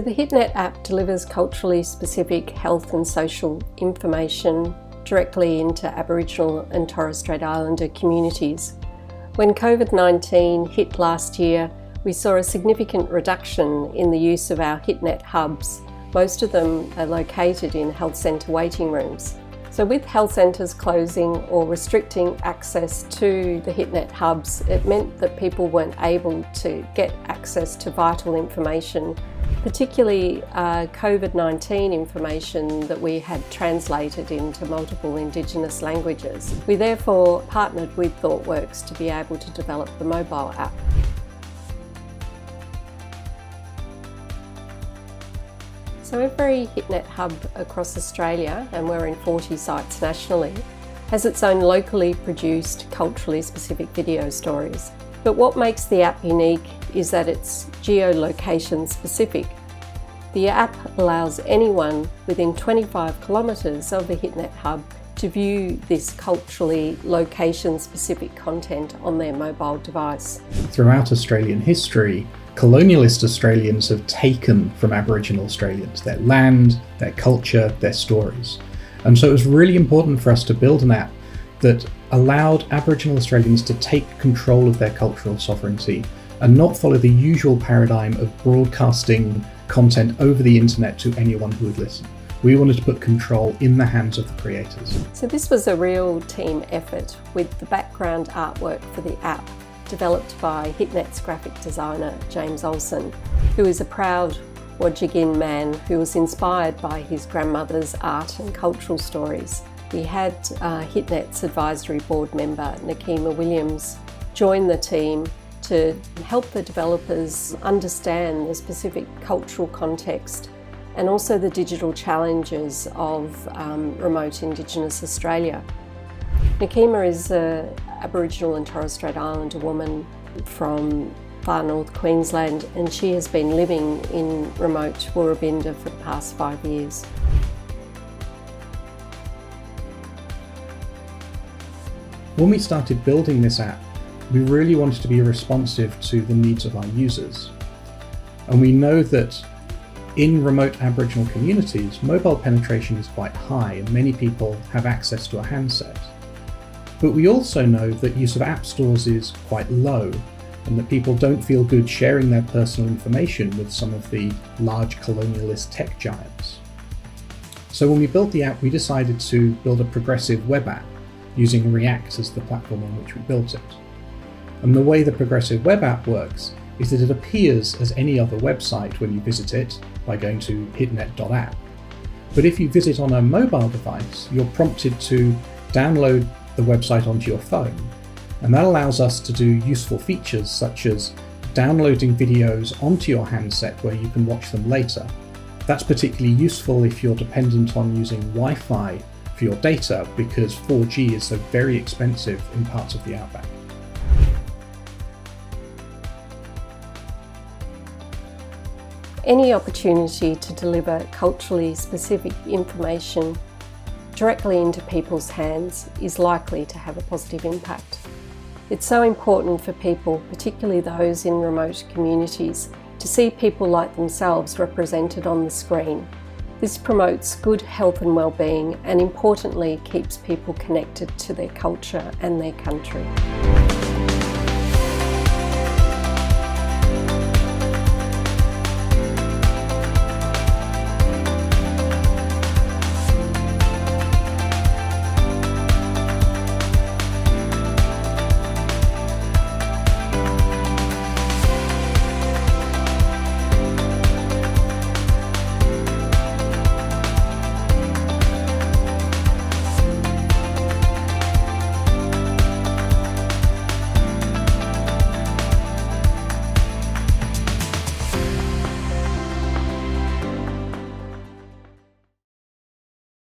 So the Hitnet app delivers culturally specific health and social information directly into Aboriginal and Torres Strait Islander communities. When COVID-19 hit last year, we saw a significant reduction in the use of our Hitnet hubs. Most of them are located in health centre waiting rooms. So with health centres closing or restricting access to the Hitnet hubs, it meant that people weren't able to get access to vital information, particularly COVID-19 information that we had translated into multiple Indigenous languages. We therefore partnered with ThoughtWorks to be able to develop the mobile app. So every Hitnet hub across Australia, and we're in 40 sites nationally, has its own locally produced, culturally specific video stories. But what makes the app unique is that it's geolocation specific. The app allows anyone within 25 kilometres of the Hitnet hub to view this culturally location specific content on their mobile device. Throughout Australian history, colonialist Australians have taken from Aboriginal Australians their land, their culture, their stories. And so it was really important for us to build an app that allowed Aboriginal Australians to take control of their cultural sovereignty and not follow the usual paradigm of broadcasting content over the internet to anyone who would listen. We wanted to put control in the hands of the creators. So this was a real team effort, with the background artwork for the app developed by Hitnet's graphic designer James Olsen, who is a proud Wodjigin man who was inspired by his grandmother's art and cultural stories. We had Hitnet's advisory board member Nakima Williams join the team to help the developers understand the specific cultural context and also the digital challenges of remote Indigenous Australia. Nakima is an Aboriginal and Torres Strait Islander woman from far north Queensland, and she has been living in remote Woorabinda for the past 5 years. When we started building this app, we really wanted to be responsive to the needs of our users. And we know that in remote Aboriginal communities, mobile penetration is quite high and many people have access to a handset. But we also know that use of app stores is quite low and that people don't feel good sharing their personal information with some of the large colonialist tech giants. So when we built the app, we decided to build a progressive web app using React as the platform on which we built it. And the way the progressive web app works is that it appears as any other website when you visit it by going to hitnet.app. But if you visit on a mobile device, you're prompted to download the website onto your phone. And that allows us to do useful features such as downloading videos onto your handset where you can watch them later. That's particularly useful if you're dependent on using Wi-Fi for your data, because 4G is so very expensive in parts of the outback. Any opportunity to deliver culturally specific information directly into people's hands is likely to have a positive impact. It's so important for people, particularly those in remote communities, to see people like themselves represented on the screen. This promotes good health and well-being, and importantly keeps people connected to their culture and their country.